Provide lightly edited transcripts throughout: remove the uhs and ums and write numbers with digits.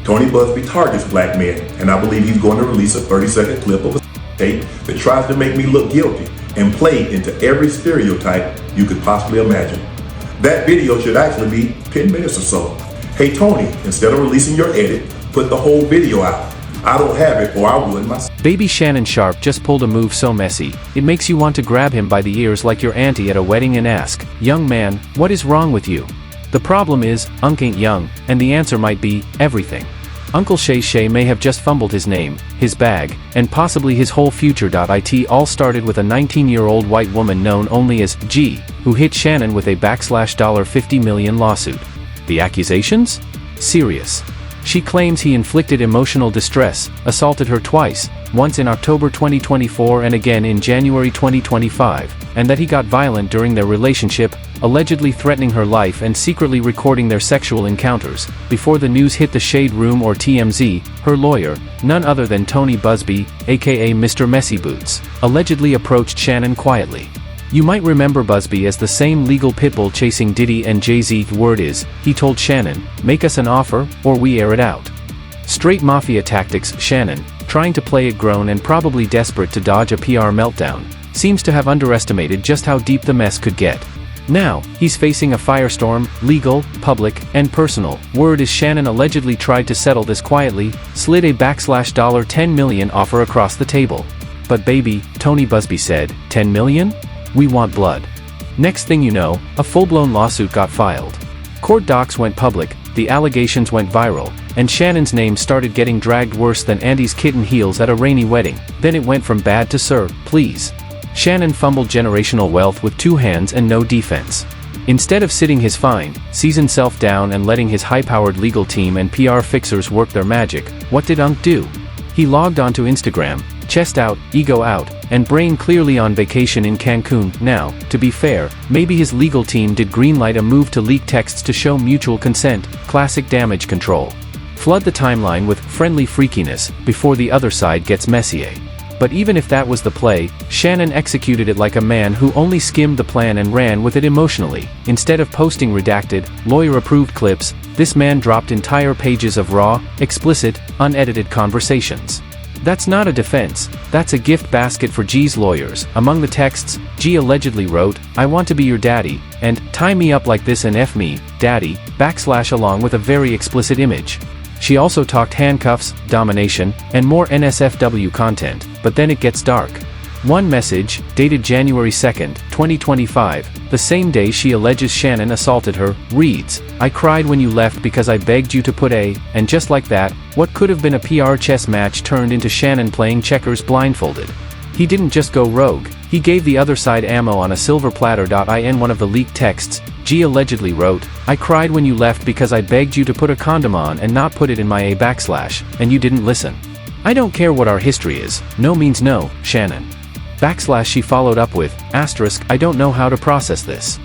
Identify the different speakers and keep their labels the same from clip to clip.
Speaker 1: Tony Busby targets black men, and I believe he's going to release a 30-second clip of a tape that tries to make me look guilty and play into every stereotype you could possibly imagine. That video should actually be 10 minutes or so. Hey Tony, instead of releasing your edit, put the whole video out. I don't have it, or I would myself.
Speaker 2: Baby Shannon Sharpe just pulled a move so messy, it makes you want to grab him by the ears like your auntie at a wedding and ask, "Young man, what is wrong with you?" The problem is, Unc ain't young, and the answer might be, everything. Uncle Shay may have just fumbled his name, his bag, and possibly his whole future. It all started with a 19-year-old white woman known only as G, who hit Shannon with a $50 million lawsuit. The accusations? Serious. She claims he inflicted emotional distress, assaulted her twice, once in October 2024 and again in January 2025, and that he got violent during their relationship, allegedly threatening her life and secretly recording their sexual encounters. Before the news hit the Shade Room or TMZ, her lawyer, none other than Tony Busby, aka Mr. Messy Boots, allegedly approached Shannon quietly. You might remember Busby as the same legal pitbull chasing Diddy and Jay-Z. The word is, he told Shannon, "Make us an offer, or we air it out." Straight mafia tactics. Shannon, trying to play it grown and probably desperate to dodge a PR meltdown, seems to have underestimated just how deep the mess could get. Now, he's facing a firestorm, legal, public, and personal. Word is Shannon allegedly tried to settle this quietly, slid a $10 million offer across the table. But baby, Tony Busby said, "10 million? We want blood." Next thing you know, a full-blown lawsuit got filed. Court docs went public, the allegations went viral, and Shannon's name started getting dragged worse than Andy's kitten heels at a rainy wedding. Then it went from bad to sir, please. Shannon fumbled generational wealth with two hands and no defense. Instead of sitting his fine, seasoned self down and letting his high-powered legal team and PR fixers work their magic, what did Unc do? He logged onto Instagram, chest out, ego out, and brain clearly on vacation in Cancun. Now, to be fair, maybe his legal team did greenlight a move to leak texts to show mutual consent, classic damage control. Flood the timeline with friendly freakiness before the other side gets messier. But even if that was the play, Shannon executed it like a man who only skimmed the plan and ran with it emotionally. Instead of posting redacted, lawyer-approved clips, this man dropped entire pages of raw, explicit, unedited conversations. That's not a defense, that's a gift basket for G's lawyers. Among the texts, G allegedly wrote, "I want to be your daddy," and "tie me up like this and F me, daddy," along with a very explicit image. She also talked handcuffs, domination, and more NSFW content, but then it gets dark. One message, dated January 2nd, 2025, the same day she alleges Shannon assaulted her, reads, "I cried when you left because I begged you to put a," and just like that, what could have been a PR chess match turned into Shannon playing checkers blindfolded. He didn't just go rogue, he gave the other side ammo on a silver platter. In one of the leaked texts, G allegedly wrote, "I cried when you left because I begged you to put a condom on and not put it in my and you didn't listen. I don't care what our history is, no means no, Shannon." She followed up with, "I don't know how to process this."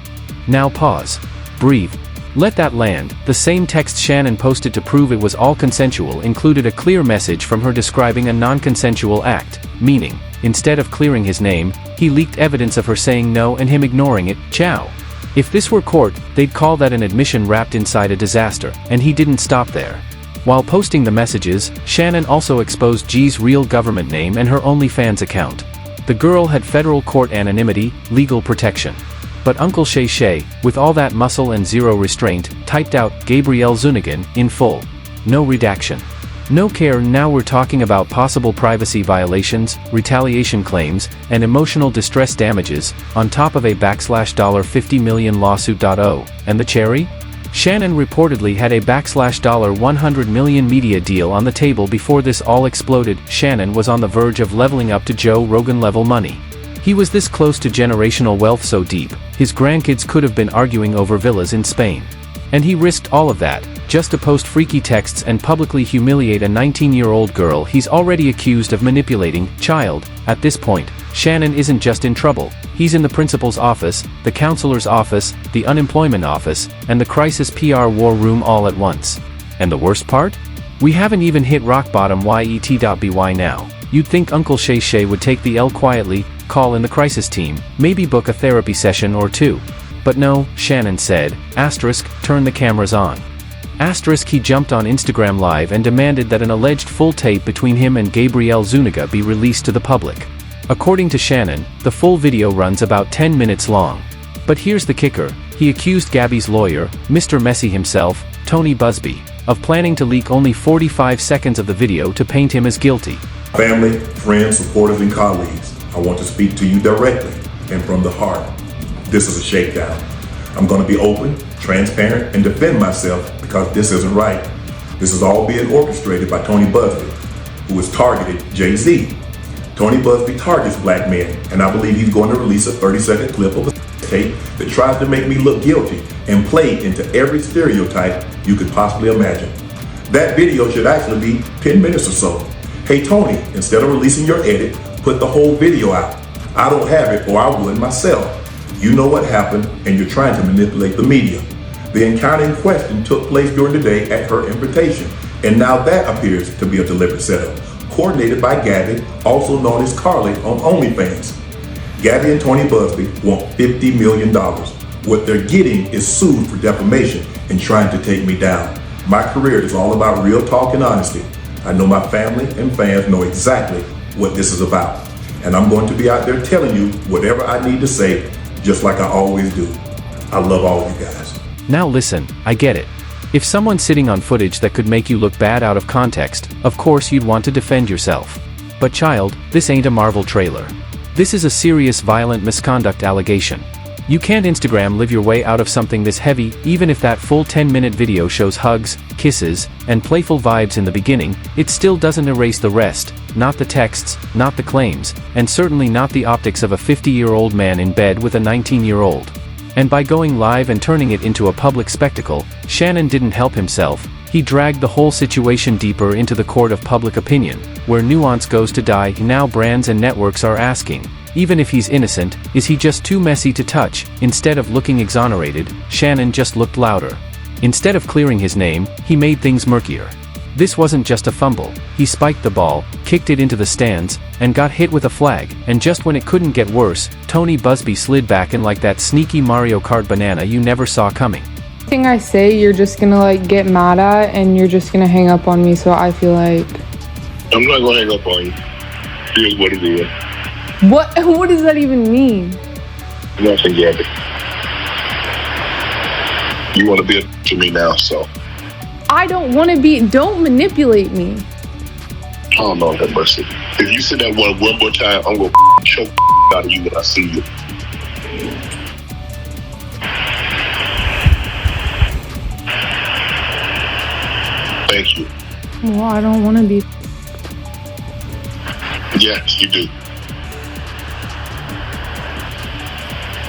Speaker 2: Now pause. Breathe. Let that land. The same text Shannon posted to prove it was all consensual included a clear message from her describing a non-consensual act, meaning, instead of clearing his name, he leaked evidence of her saying no and him ignoring it. Ciao. If this were court, they'd call that an admission wrapped inside a disaster, and he didn't stop there. While posting the messages, Shannon also exposed G's real government name and her OnlyFans account. The girl had federal court anonymity, legal protection. But Uncle Shay, with all that muscle and zero restraint, typed out Gabrielle Zunigan in full. No redaction. No care. Now we're talking about possible privacy violations, retaliation claims, and emotional distress damages, on top of a $50 million lawsuit. And the cherry? Shannon reportedly had a $100 million media deal on the table before this all exploded. Shannon was on the verge of leveling up to Joe Rogan level money. He was this close to generational wealth so deep, his grandkids could have been arguing over villas in Spain. And he risked all of that, just to post freaky texts and publicly humiliate a 19-year-old girl he's already accused of manipulating. At this point, Shannon isn't just in trouble, he's in the principal's office, the counselor's office, the unemployment office, and the crisis PR war room all at once. And the worst part? We haven't even hit rock bottom yet. Now. You'd think Uncle Shay would take the L quietly, call in the crisis team, maybe book a therapy session or two. But no, Shannon said, *, turn the cameras on. *, Asterisk he jumped on Instagram Live and demanded that an alleged full tape between him and Gabrielle Zuniga be released to the public. According to Shannon, the full video runs about 10 minutes long. But here's the kicker, he accused Gabby's lawyer, Mr. Messy himself, Tony Busby, of planning to leak only 45 seconds of the video to paint him as guilty.
Speaker 1: Family, friends, supporters, and colleagues, I want to speak to you directly and from the heart. This is a shakedown. I'm going to be open, transparent, and defend myself because this isn't right. This is all being orchestrated by Tony Busby, who has targeted Jay-Z. Tony Busby targets black men, and I believe he's going to release a 30-second clip of a tape that tries to make me look guilty and play into every stereotype you could possibly imagine. That video should actually be 10 minutes or so. Hey Tony, instead of releasing your edit, put the whole video out. I don't have it, or I would myself. You know what happened, and you're trying to manipulate the media. The encounter in question took place during the day at her invitation, and now that appears to be a deliberate setup, coordinated by Gabby, also known as Carly on OnlyFans. Gabby and Tony Busby want $50 million. What they're getting is sued for defamation and trying to take me down. My career is all about real talk and honesty. I know my family and fans know exactly what this is about. And I'm going to be out there telling you whatever I need to say, just like I always do. I love all of you guys.
Speaker 2: Now listen, I get it. If someone's sitting on footage that could make you look bad out of context, of course you'd want to defend yourself. But child, this ain't a Marvel trailer. This is a serious violent misconduct allegation. You can't Instagram live your way out of something this heavy, even if that full 10-minute video shows hugs, kisses, and playful vibes in the beginning, it still doesn't erase the rest, not the texts, not the claims, and certainly not the optics of a 50-year-old man in bed with a 19-year-old. And by going live and turning it into a public spectacle, Shannon didn't help himself, he dragged the whole situation deeper into the court of public opinion, where nuance goes to die. Now brands and networks are asking, even if he's innocent, is he just too messy to touch? Instead of looking exonerated, Shannon just looked louder. Instead of clearing his name, he made things murkier. This wasn't just a fumble, he spiked the ball, kicked it into the stands, and got hit with a flag, and just when it couldn't get worse, Tony Busby slid back in like that sneaky Mario Kart banana you never saw coming.
Speaker 3: Everything I say, you're just gonna like get mad at, and you're just gonna hang up on me, so I feel like...
Speaker 4: I'm not gonna hang up on you. Here's what it is.
Speaker 3: What does that even mean?
Speaker 4: Nothing, Gabby. You want to be to me now, so.
Speaker 3: I don't want to be. Don't manipulate me.
Speaker 4: Oh, Lord have mercy. If you say that one more time, I'm gonna choke out of you when I see you. Thank you.
Speaker 3: Well, I don't want to be.
Speaker 4: Yes, you do.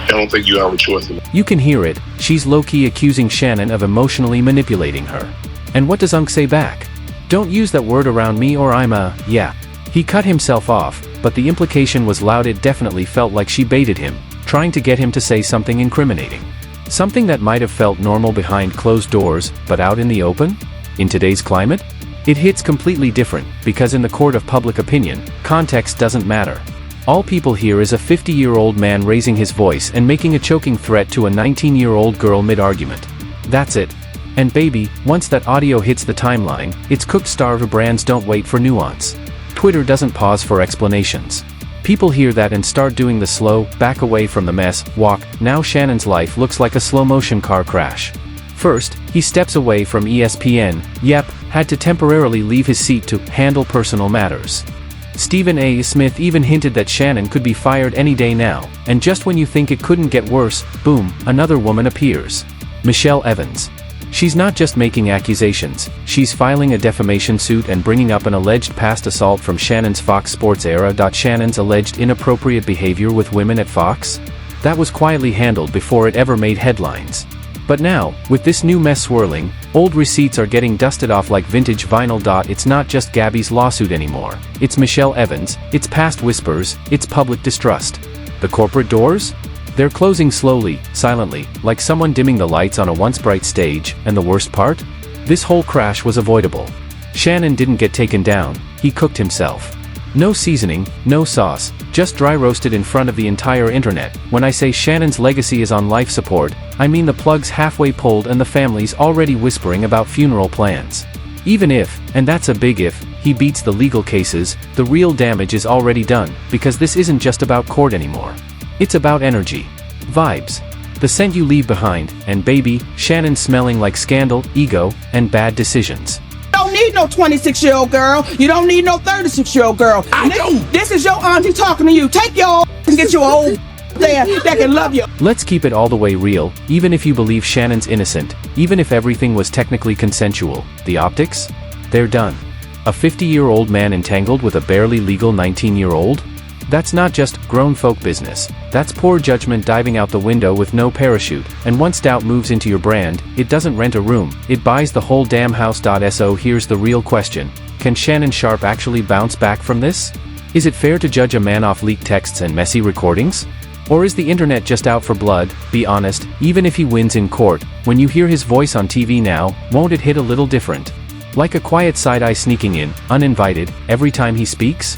Speaker 4: I don't think you have a choice.
Speaker 2: You can hear it, she's low-key accusing Shannon of emotionally manipulating her. And what does Unc say back? Don't use that word around me or I'm a, yeah. He cut himself off, but the implication was loud. It definitely felt like she baited him, trying to get him to say something incriminating. Something that might have felt normal behind closed doors, but out in the open? In today's climate? It hits completely different, because in the court of public opinion, context doesn't matter. All people hear is a 50-year-old man raising his voice and making a choking threat to a 19-year-old girl mid-argument. That's it. And baby, once that audio hits the timeline, it's cooked. Starter brands don't wait for nuance. Twitter doesn't pause for explanations. People hear that and start doing the slow, back away from the mess, walk. Now Shannon's life looks like a slow-motion car crash. First, he steps away from ESPN, had to temporarily leave his seat to handle personal matters. Stephen A. Smith even hinted that Shannon could be fired any day now, and just when you think it couldn't get worse, boom, another woman appears. Michelle Evans. She's not just making accusations, she's filing a defamation suit and bringing up an alleged past assault from Shannon's Fox Sports era. Shannon's alleged inappropriate behavior with women at Fox? That was quietly handled before it ever made headlines. But now, with this new mess swirling, old receipts are getting dusted off like vintage vinyl. It's not just Gabby's lawsuit anymore, it's Michelle Evans, it's past whispers, it's public distrust. The corporate doors? They're closing slowly, silently, like someone dimming the lights on a once bright stage, and the worst part? This whole crash was avoidable. Shannon didn't get taken down, he cooked himself. No seasoning, no sauce, just dry roasted in front of the entire internet. When I say Shannon's legacy is on life support, I mean the plug's halfway pulled and the family's already whispering about funeral plans. Even if, and that's a big if, he beats the legal cases, the real damage is already done, because this isn't just about court anymore. It's about energy. Vibes. The scent you leave behind, and baby, Shannon smelling like scandal, ego, and bad decisions.
Speaker 5: Don't need no 26-year-old girl. You don't need no 36-year-old girl. This is your auntie talking to you. Take your and get your old there that can love you.
Speaker 2: Let's keep it all the way real, even if you believe Shannon's innocent, even if everything was technically consensual. The optics? They're done. A 50-year-old man entangled with a barely legal 19-year-old? That's not just grown folk business. That's poor judgment diving out the window with no parachute, and once doubt moves into your brand, it doesn't rent a room, it buys the whole damn house. So here's the real question. Can Shannon Sharpe actually bounce back from this? Is it fair to judge a man off leaked texts and messy recordings? Or is the internet just out for blood? Be honest, even if he wins in court, when you hear his voice on TV now, won't it hit a little different? Like a quiet side-eye sneaking in, uninvited, every time he speaks?